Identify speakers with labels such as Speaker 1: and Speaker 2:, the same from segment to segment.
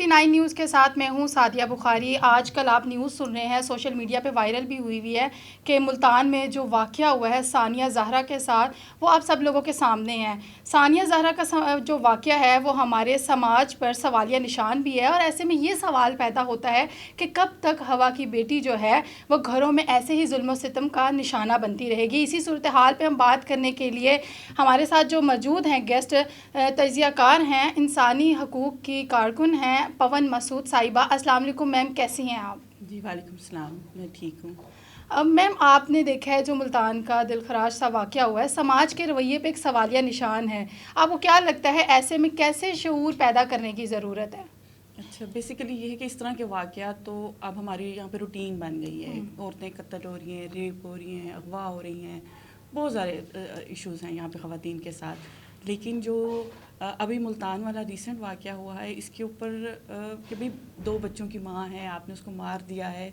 Speaker 1: 49 news کے ساتھ میں ہوں سعدیہ بخاری۔ آج کل آپ نیوز سن رہے ہیں، سوشل میڈیا پہ وائرل بھی ہوئی ہے کہ ملتان میں جو واقعہ ہوا ہے ثانیہ زہرا کے ساتھ، وہ آپ سب لوگوں کے سامنے ہے۔ ثانیہ زہرا کا جو واقعہ ہے وہ ہمارے سماج پر سوالیہ نشان بھی ہے، اور ایسے میں یہ سوال پیدا ہوتا ہے کہ کب تک ہوا کی بیٹی جو ہے وہ گھروں میں ایسے ہی ظلم و ستم کا نشانہ بنتی رہے گی۔ اسی صورتحال پہ ہم بات کرنے کے لیے ہمارے ساتھ جو موجود ہیں گیسٹ، تجزیہ کار ہیں، انسانی حقوق کی کارکن ہیں پون مسعود صاحبہ۔ السلام علیکم میم، کیسی ہیں آپ؟
Speaker 2: جی وعلیکم السلام، میں ٹھیک ہوں۔
Speaker 1: اب میم، آپ نے دیکھا ہے جو ملتان کا دل خراش سا واقعہ ہوا ہے، سماج کے رویے پہ ایک سوالیہ نشان ہے۔ آپ کو کیا لگتا ہے ایسے میں کیسے شعور پیدا کرنے کی ضرورت ہے؟
Speaker 2: اچھا، بیسیکلی یہ ہے کہ اس طرح کے واقعات تو اب ہمارے یہاں پہ روٹین بن گئی ہے۔ عورتیں قتل ہو رہی ہیں، ریپ ہو رہی ہیں، اغوا ہو رہی ہیں، بہت سارے ایشوز ہیں یہاں پہ خواتین کے ساتھ۔ لیکن جو ابھی ملتان والا ریسنٹ واقعہ ہوا ہے، اس کے اوپر کہ بھئی 2 بچوں کی ماں ہے، آپ نے اس کو مار دیا ہے،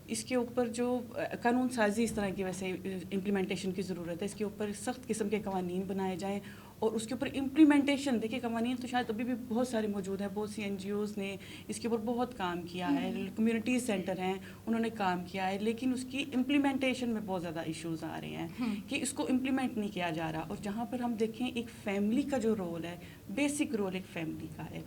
Speaker 2: اس کے اوپر جو قانون سازی اس طرح کی ویسے امپلیمنٹیشن کی ضرورت ہے۔ اس کے اوپر سخت قسم کے قوانین بنائے جائیں، اور اس کے اوپر امپلیمنٹیشن، دیکھیں قوانین تو شاید ابھی بھی بہت سارے موجود ہیں، بہت سی NGOs نے اس کے اوپر بہت کام کیا ہے، کمیونٹی سینٹر ہیں انہوں نے کام کیا ہے، لیکن اس کی امپلیمنٹیشن میں بہت زیادہ ایشوز آ رہے ہیں کہ اس کو امپلیمنٹ نہیں کیا جا رہا۔ اور جہاں پر ہم دیکھیں ایک فیملی کا جو رول ہے، بیسک رول ایک فیملی کا ہے،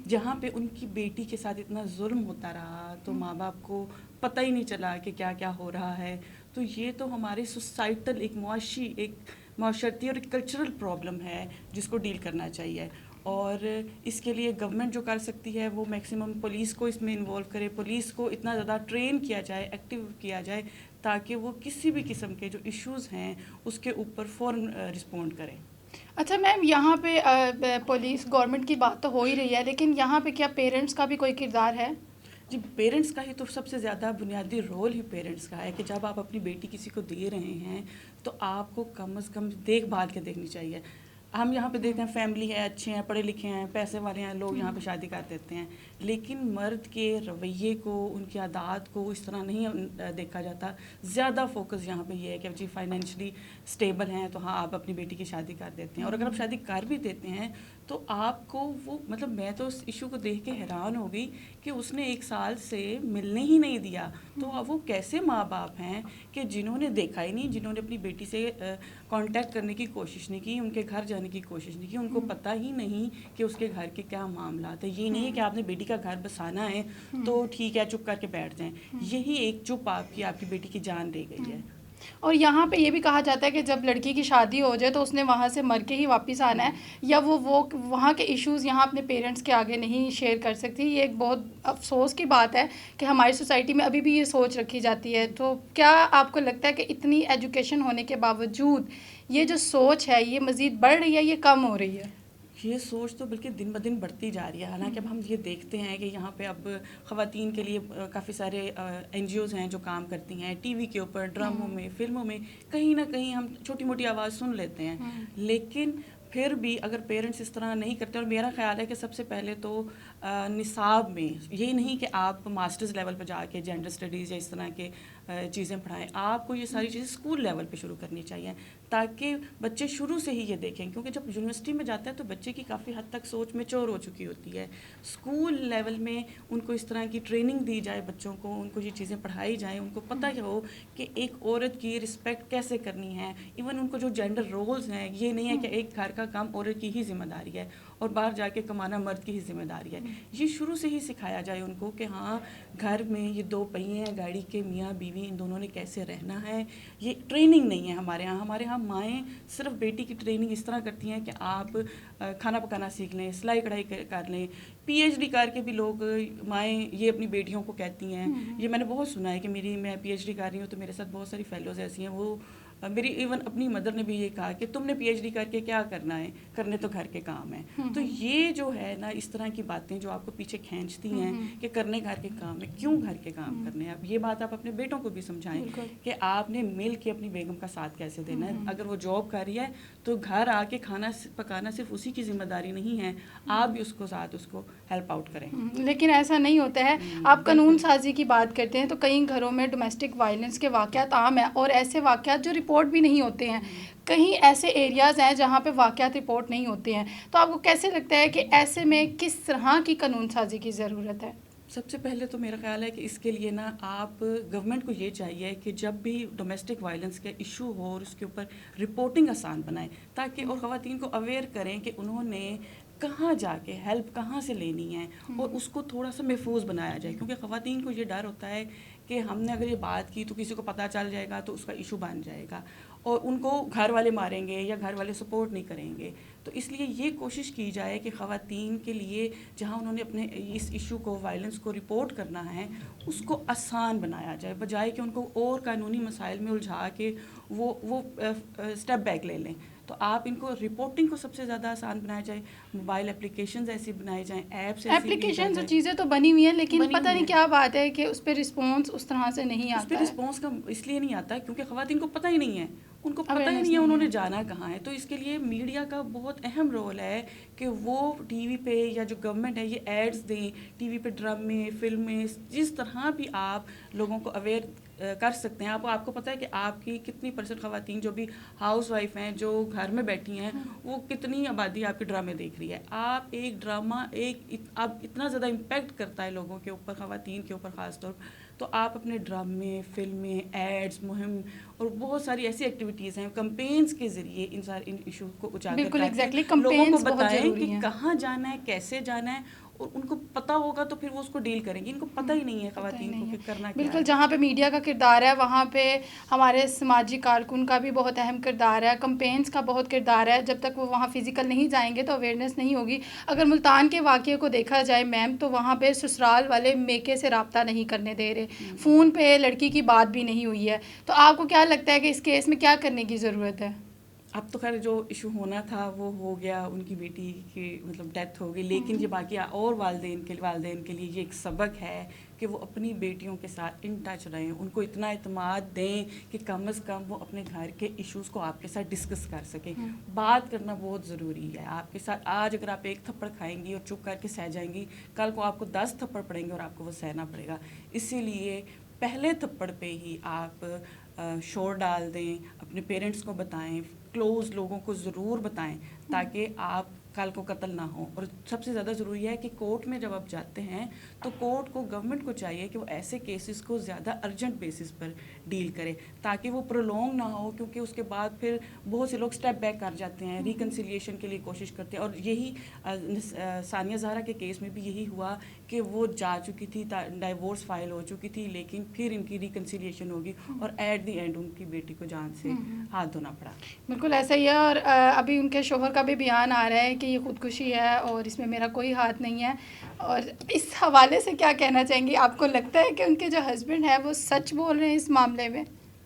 Speaker 2: جہاں پہ ان کی بیٹی کے ساتھ اتنا ظلم ہوتا رہا تو ماں باپ کو پتہ ہی نہیں چلا کہ کیا کیا ہو رہا ہے، تو یہ تو ہمارے سوسائٹل ایک معاشرتی اور ایک کلچرل پرابلم ہے جس کو ڈیل کرنا چاہیے۔ اور اس کے لیے گورنمنٹ جو کر سکتی ہے وہ میکسیمم پولیس کو اس میں انوالو کرے، پولیس کو اتنا زیادہ ٹرین کیا جائے، ایکٹیو کیا جائے، تاکہ وہ کسی بھی قسم کے جو ایشوز ہیں اس کے اوپر فوراً رسپونڈ کریں۔
Speaker 1: اچھا میم، یہاں پہ پولیس گورنمنٹ کی بات تو ہو ہی رہی ہے، لیکن یہاں پہ کیا پیرنٹس کا بھی کوئی کردار ہے؟
Speaker 2: جی، پیرنٹس کا ہی تو سب سے زیادہ بنیادی رول ہی پیرنٹس کا ہے کہ جب آپ اپنی بیٹی کسی کو دے رہے ہیں تو آپ کو کم از کم دیکھ بھال کے دیکھنی چاہیے۔ ہم یہاں پہ دیکھتے ہیں فیملی ہے، اچھے ہیں، پڑھے لکھے ہیں، پیسے والے ہیں، لوگ یہاں پہ شادی کر دیتے ہیں، لیکن مرد کے رویے کو، ان کی عادات کو اس طرح نہیں دیکھا جاتا۔ زیادہ فوکس یہاں پہ یہ ہے کہ جی فائنینشلی اسٹیبل ہیں تو ہاں آپ اپنی بیٹی کی شادی کر دیتے ہیں، اور اگر آپ شادی کر بھی دیتے ہیں تو آپ کو وہ مطلب میں تو اس ایشو کو دیکھ کے حیران ہو گئی کہ اس نے 1 سال سے ملنے ہی نہیں دیا، تو اب وہ کیسے ماں باپ ہیں کہ جنہوں نے دیکھا ہی نہیں، جنہوں نے اپنی بیٹی سے کانٹیکٹ کرنے کی کوشش نہیں کی، ان کے گھر جانے کی کوشش نہیں کی، ان کو پتہ ہی نہیں کہ اس کے گھر کے کیا معاملات ہیں۔ یہ نہیں ہے کہ آپ نے بیٹی کا گھر بسانا ہے تو ٹھیک ہے چپ کر کے بیٹھ جائیں، یہی ایک چپ آپ کی بیٹی کی جان لے گئی ہے۔
Speaker 1: اور یہاں پہ یہ بھی کہا جاتا ہے کہ جب لڑکی کی شادی ہو جائے تو اس نے وہاں سے مر کے ہی واپس آنا ہے، یا وہ وہاں کے ایشوز یہاں اپنے پیرنٹس کے آگے نہیں شیئر کر سکتی۔ یہ ایک بہت افسوس کی بات ہے کہ ہماری سوسائٹی میں ابھی بھی یہ سوچ رکھی جاتی ہے۔ تو کیا آپ کو لگتا ہے کہ اتنی ایجوکیشن ہونے کے باوجود یہ جو سوچ ہے یہ مزید بڑھ رہی ہے، یہ کم ہو رہی ہے؟
Speaker 2: یہ سوچ تو بلکہ دن بدن بڑھتی جا رہی ہے، حالانکہ اب ہم یہ دیکھتے ہیں کہ یہاں پہ اب خواتین کے لیے کافی سارے NGOs ہیں جو کام کرتی ہیں، ٹی وی کے اوپر، ڈراموں میں، فلموں میں، کہیں نہ کہیں ہم چھوٹی موٹی آواز سن لیتے ہیں، لیکن پھر بھی اگر پیرنٹس اس طرح نہیں کرتے، اور میرا خیال ہے کہ سب سے پہلے تو نصاب میں یہ نہیں کہ آپ ماسٹرز لیول پہ جا کے جینڈر اسٹڈیز یا اس طرح کے چیزیں پڑھائیں، آپ کو یہ ساری چیزیں اسکول لیول پہ شروع کرنی چاہیے، تاکہ بچے شروع سے ہی یہ دیکھیں، کیونکہ جب یونیورسٹی میں جاتا ہے تو بچے کی کافی حد تک سوچ میچور ہو چکی ہوتی ہے۔ اسکول لیول میں ان کو اس طرح کی ٹریننگ دی جائے، بچوں کو ان کو یہ چیزیں پڑھائی جائیں، ان کو پتہ ہو کہ ایک عورت کی رسپیکٹ کیسے کرنی ہے، ایون ان کو جو جینڈر رولز ہیں، یہ نہیں ہے کہ ایک گھر کا کام عورت کی ہی ذمہ داری ہے اور باہر جا کے کمانا مرد کی ہی ذمہ داری ہے۔ یہ شروع سے ہی سکھایا جائے ان کو کہ ہاں گھر میں یہ 2 پہیے ہیں گاڑی کے، میاں بیوی ان دونوں نے کیسے رہنا ہے۔ یہ ٹریننگ نہیں ہے ہمارے ہاں مائیں صرف بیٹی کی ٹریننگ اس طرح کرتی ہیں کہ آپ کھانا پکانا سیکھ لیں، سلائی کڑھائی کر لیں، PhD کر کے بھی لوگ مائیں یہ اپنی بیٹیوں کو کہتی ہیں۔ یہ میں نے بہت سنا ہے کہ میں PhD کر رہی ہوں تو میرے ساتھ بہت ساری فیلوز ایسی ہیں، وہ میری ایون اپنی مدر نے بھی یہ کہا کہ تم نے PhD کر کے کیا کرنا ہے، کرنے تو گھر کے کام ہیں۔ تو یہ جو ہے نا اس طرح کی باتیں جو آپ کو پیچھے کھینچتی ہیں کہ کرنے گھر کے کام ہے، کیوں گھر کے کام کرنے ہیں؟ اب یہ بات آپ اپنے بیٹوں کو بھی سمجھائیں کہ آپ نے مل کے اپنی بیگم کا ساتھ کیسے دینا ہے۔ اگر وہ جاب کر رہی ہے تو گھر آ کے کھانا پکانا صرف اسی کی ذمہ داری نہیں ہے، آپ بھی اس کو ہیلپ آؤٹ کریں۔
Speaker 1: لیکن ایسا نہیں ہوتا ہے۔ آپ قانون سازی کی بات کرتے ہیں تو کئی گھروں میں ڈومیسٹک وائلنس کے واقعات عام ہیں، اور ایسے واقعات جو رپورٹ بھی نہیں ہوتے ہیں. کہیں ایسے ایریاز ہیں جہاں پہ واقعات رپورٹ نہیں ہوتے ہیں. تو آپ کو کیسے لگتا ہے کہ ایسے میں کس طرح کی قانون سازی کی ضرورت ہے؟
Speaker 2: سب سے پہلے تو میرا خیال ہے کہ اس کے لیے نا آپ گورنمنٹ کو یہ چاہیے کہ جب بھی ڈومیسٹک وائلنس کا ایشو ہو اور اس کے اوپر رپورٹنگ آسان بنائیں تاکہ اور خواتین کو اویئر کریں کہ انہوں نے کہاں جا کے ہیلپ کہاں سے لینی ہے اور اس کو تھوڑا سا محفوظ بنایا جائے. کیونکہ خواتین کو یہ ڈر ہوتا ہے کہ ہم نے اگر یہ بات کی تو کسی کو پتہ چل جائے گا تو اس کا ایشو بن جائے گا اور ان کو گھر والے ماریں گے یا گھر والے سپورٹ نہیں کریں گے. تو اس لیے یہ کوشش کی جائے کہ خواتین کے لیے جہاں انہوں نے اپنے اس ایشو کو وائلنس کو رپورٹ کرنا ہے اس کو آسان بنایا جائے بجائے کہ ان کو اور قانونی مسائل میں الجھا کے وہ اسٹیپ بیک لے لیں. تو آپ ان کو رپورٹنگ کو سب سے زیادہ آسان بنایا جائے. موبائل اپلیکیشنز ایسی بنائے جائیں, ایپس
Speaker 1: ایپلیکیشنز اور چیزیں تو بنی ہوئی ہیں لیکن پتہ نہیں کیا بات ہے کہ اس پہ رسپانس اس طرح سے نہیں آتا.
Speaker 2: اس پہ رسپانس کا اس لیے نہیں آتا کیونکہ خواتین کو پتہ ہی نہیں ہے, ان کو پتہ ہی نہیں ہے انہوں نے جانا کہاں ہے. تو اس کے لیے میڈیا کا بہت اہم رول ہے کہ وہ ٹی وی پہ یا جو گورنمنٹ ہے یہ ایڈز دیں ٹی وی پہ, ڈرامے, فلمیں, جس طرح بھی آپ لوگوں کو اویئر کر سکتے ہیں. آپ کو پتہ ہے کہ آپ کی کتنی % خواتین جو بھی ہاؤس وائف ہیں جو گھر میں بیٹھی ہیں وہ کتنی آبادی آپ کے ڈرامے دیکھ رہی ہے. آپ ایک ڈرامہ اب اتنا زیادہ امپیکٹ کرتا ہے لوگوں کے اوپر, خواتین کے اوپر خاص طور پر. تو آپ اپنے ڈرامے, فلمیں, ایڈز, مہم اور بہت ساری ایسی ایکٹیویٹیز ہیں کمپینز کے ذریعے ان ایشو کو اجاگر کر کے لوگوں کو بتائیں کہ کہاں جانا ہے, کیسے جانا ہے, اور ان کو پتہ ہوگا تو پھر وہ اس کو ڈیل کریں گے. ان کو پتہ ہی نہیں ہے خواتین کو کہ کرنا کیا ہے.
Speaker 1: بالکل, جہاں پہ میڈیا کا کردار ہے وہاں پہ ہمارے سماجی کارکن کا بھی بہت اہم کردار ہے, کمپینس کا بہت کردار ہے. جب تک وہ وہاں فزیکل نہیں جائیں گے تو اویئرنیس نہیں ہوگی. اگر ملتان کے واقعے کو دیکھا جائے میم تو وہاں پہ سسرال والے میکے سے رابطہ نہیں کرنے دے رہے, فون پہ لڑکی کی بات بھی نہیں ہوئی ہے. تو آپ کو کیا لگتا ہے کہ اس کیس میں کیا کرنے کی ضرورت ہے؟
Speaker 2: اب تو خیر جو ایشو ہونا تھا وہ ہو گیا, ان کی بیٹی کی مطلب ڈیتھ ہو گئی, لیکن یہ باقی اور والدین کے لیے یہ ایک سبق ہے کہ وہ اپنی بیٹیوں کے ساتھ ان ٹچ رہیں, ان کو اتنا اعتماد دیں کہ کم از کم وہ اپنے گھر کے ایشوز کو آپ کے ساتھ ڈسکس کر سکیں. بات کرنا بہت ضروری ہے. آپ کے ساتھ آج اگر آپ ایک تھپڑ کھائیں گی اور چپ کر کے سہ جائیں گی, کل کو آپ کو 10 تھپڑ پڑیں گے اور آپ کو وہ سہنا پڑے گا. اسی لیے پہلے تھپڑ پہ ہی آپ شور ڈال دیں, اپنے پیرنٹس کو بتائیں, کلوز لوگوں کو ضرور بتائیں تاکہ آپ کل کو قتل نہ ہو. اور سب سے زیادہ ضروری ہے کہ کورٹ میں جب آپ جاتے ہیں تو کورٹ کو, گورنمنٹ کو چاہیے کہ وہ ایسے کیسز کو زیادہ ارجنٹ بیسس پر ڈیل کرے تاکہ وہ پرولونگ نہ ہو, کیونکہ اس کے بعد پھر بہت سے لوگ سٹیپ بیک کر جاتے ہیں, ریکنسیلیشن کے لیے کوشش کرتے ہیں. اور یہی ثانیہ زہرا کے کیس میں بھی یہی ہوا کہ وہ جا چکی تھی, ڈائیورس فائل ہو چکی تھی, لیکن پھر ان کی ریکنسیلیشن ہوگی اور ایٹ دی اینڈ ان کی بیٹی کو جان سے ہاتھ دھونا پڑا.
Speaker 1: بالکل ایسا ہی ہے. اور ابھی ان کے شوہر کا بھی بیان آ رہا ہے کہ یہ خودکشی ہے اور اس میں میرا کوئی ہاتھ نہیں ہے. اور اس حوالے سے کیا کہنا چاہیں گی؟ آپ کو لگتا ہے کہ ان کے جو ہسبینڈ ہے وہ سچ بول رہے ہیں اس معاملے میں؟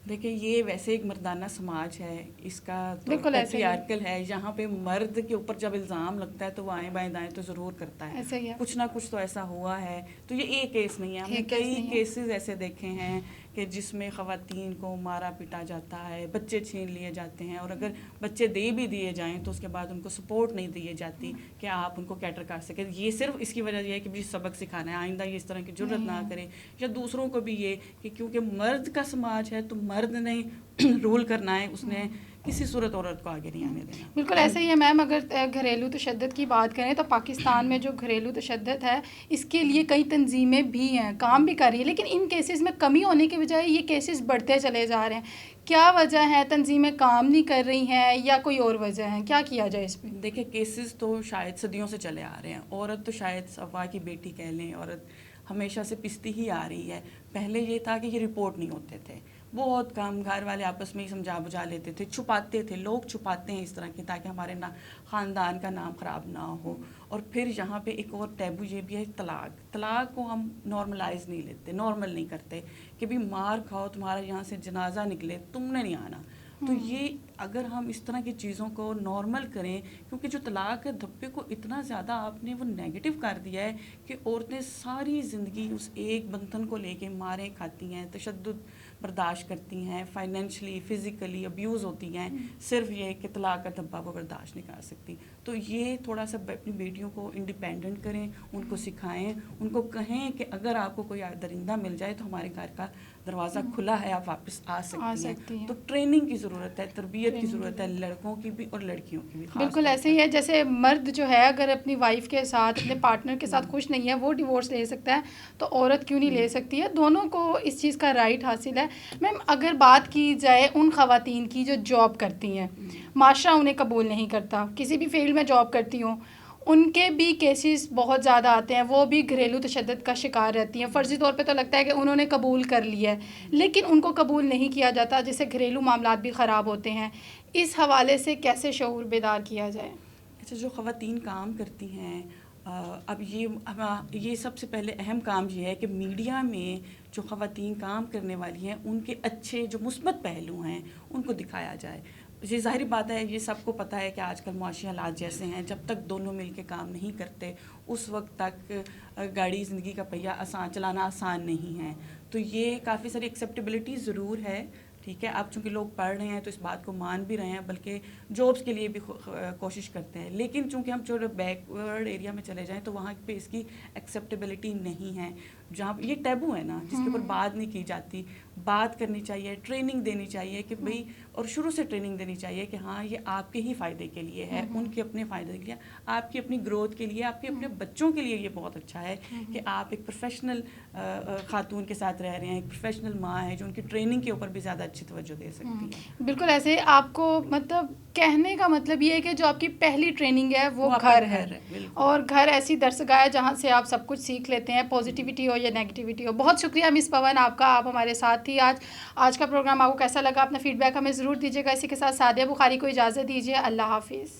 Speaker 2: دیکھیں یہ ویسے ایک مردانہ سماج ہے, اس کا پیٹریارکل ہے, یہاں پہ مرد کے اوپر جب الزام لگتا ہے تو وہ آئیں بائیں دائیں تو ضرور کرتا ہے, کچھ نہ کچھ تو ایسا ہوا ہے. تو یہ ایک کیس نہیں ہے, ہم نے کئی کیسز ایسے دیکھے ہیں کہ جس میں خواتین کو مارا پیٹا جاتا ہے, بچے چھین لیے جاتے ہیں, اور اگر بچے دے بھی دیے جائیں تو اس کے بعد ان کو سپورٹ نہیں دی جاتی کہ آپ ان کو کیٹر کر سکیں. یہ صرف اس کی وجہ یہ ہے کہ مجھے سبق سکھانا ہے, آئندہ یہ اس طرح کی جرات نہ کریں, یا دوسروں کو بھی یہ کہ کیونکہ مرد کا سماج ہے تو مرد نے رول کرنا ہے, اس نے کسی صورت عورت کو آگے نہیں آنے دینا.
Speaker 1: بالکل ایسا ہی ہے میم. اگر گھریلو تشدد کی بات کریں تو پاکستان میں جو گھریلو تشدد ہے اس کے لیے کئی تنظیمیں بھی ہیں, کام بھی کر رہی ہیں, لیکن ان کیسز میں کمی ہونے کی بجائے یہ کیسز بڑھتے چلے جا رہے ہیں. کیا وجہ ہے؟ تنظیمیں کام نہیں کر رہی ہیں یا کوئی اور وجہ ہے؟ کیا کیا جائے اس پہ؟
Speaker 2: دیکھیں کیسز تو شاید صدیوں سے چلے آ رہے ہیں. عورت تو شاید صفا کی بیٹی کہہ لیں, عورت ہمیشہ سے پستی ہی آ رہی ہے. پہلے یہ تھا کہ یہ رپورٹ نہیں ہوتے تھے, بہت کم, گھر والے آپس میں ہی سمجھا بجھا لیتے تھے, چھپاتے تھے, لوگ چھپاتے ہیں اس طرح کے تاکہ ہمارے خاندان کا نام خراب نہ ہو. اور پھر یہاں پہ ایک اور ٹیبو یہ بھی ہے طلاق کو ہم نارملائز نہیں لیتے, نارمل نہیں کرتے کہ بھی مار کھاؤ, تمہارا یہاں سے جنازہ نکلے, تم نے نہیں آنا. تو یہ اگر ہم اس طرح کی چیزوں کو نارمل کریں, کیونکہ جو طلاق کے دھبے کو اتنا زیادہ آپ نے وہ نیگیٹو کر دیا ہے کہ عورتیں ساری زندگی اس ایک بندھن کو لے کے ماریں کھاتی ہیں, تشدد برداشت کرتی ہیں، فائنینشلی فزیکلی ابیوز ہوتی ہیں، صرف یہ کہ طلاق کا دھبا وہ برداشت نہیں کر سکتی. تو یہ تھوڑا سا اپنی بیٹیوں کو انڈیپینڈنٹ کریں، ان کو سکھائیں، ان کو کہیں کہ اگر آپ کو کوئی درندہ مل جائے تو ہمارے گھر کا دروازہ کھلا ہے، آپ واپس آ سکتی ہیں. تو ٹریننگ کی ضرورت ہے، تربیت کی ضرورت ہے، لڑکوں کی بھی اور لڑکیوں کی بھی.
Speaker 1: بالکل ایسے ہی ہے جیسے مرد جو ہے اگر اپنی وائف کے ساتھ اپنے پارٹنر کے ساتھ خوش نہیں ہے وہ ڈیورس لے سکتا ہے، تو عورت کیوں نہیں لے سکتی ہے؟ دونوں کو اس چیز کا رائٹ حاصل ہے. میم اگر بات کی جائے ان خواتین کی جو جاب کرتی ہیں، معاشرہ انہیں قبول نہیں کرتا، کسی بھی فیلڈ میں جاب کرتی ہوں، ان کے بھی کیسز بہت زیادہ آتے ہیں، وہ بھی گھریلو تشدد کا شکار رہتی ہیں. فرضی طور پہ تو لگتا ہے کہ انہوں نے قبول کر لیا ہے، لیکن ان کو قبول نہیں کیا جاتا، جس سے گھریلو معاملات بھی خراب ہوتے ہیں. اس حوالے سے کیسے شعور بیدار کیا جائے؟
Speaker 2: اچھا، جو خواتین کام کرتی ہیں، اب یہ سب سے پہلے اہم کام یہ ہے کہ میڈیا میں جو خواتین کام کرنے والی ہیں ان کے اچھے جو مثبت پہلو ہیں ان کو دکھایا جائے. یہ ظاہری بات ہے، یہ سب کو پتہ ہے کہ آج کل معاشی حالات جیسے ہیں، جب تک دونوں مل کے کام نہیں کرتے اس وقت تک گاڑی زندگی کا پہیہ چلانا آسان نہیں ہے. تو یہ کافی ساری ایکسیپٹیبلٹی ضرور ہے. ٹھیک ہے، اب چونکہ لوگ پڑھ رہے ہیں تو اس بات کو مان بھی رہے ہیں، بلکہ جابس کے لیے بھی کوشش کرتے ہیں. لیکن چونکہ ہم جو بیکورڈ ایریا میں چلے جائیں تو وہاں پہ اس کی ایکسیپٹیبلٹی نہیں ہے، جہاں یہ ٹیبو ہے نا، جس کے اوپر بات نہیں کی جاتی. بات کرنی چاہیے، ٹریننگ دینی چاہیے کہ بھئی، اور شروع سے ٹریننگ دینی چاہیے کہ ہاں یہ آپ کے ہی فائدے کے لیے ہے، ان کے اپنے فائدے کے لیے، آپ کی اپنی گروتھ کے لیے، آپ کے اپنے بچوں کے لیے یہ بہت اچھا ہے کہ آپ ایک پروفیشنل خاتون کے ساتھ رہ رہے ہیں، ایک پروفیشنل ماں ہے جو ان کی ٹریننگ کے اوپر بھی زیادہ اچھی توجہ دے سکتی ہے.
Speaker 1: بالکل ایسے آپ کو مطلب کہنے کا مطلب یہ ہے کہ جو آپ کی پہلی ٹریننگ ہے وہ گھر ہے، اور گھر ایسی درسگاہ ہے جہاں سے آپ سب کچھ سیکھ لیتے ہیں، پازیٹیوٹی ہو یا نیگیٹیوٹی ہو. بہت شکریہ مس پون آپ کا، آپ ہمارے ساتھ تھی آج کا پروگرام آپ کو کیسا لگا؟ اپنا فیڈ بیک ہمیں ضرور دیجیے گا. اسی کے ساتھ سعدیہ بخاری کو اجازت دیجیے. اللہ حافظ.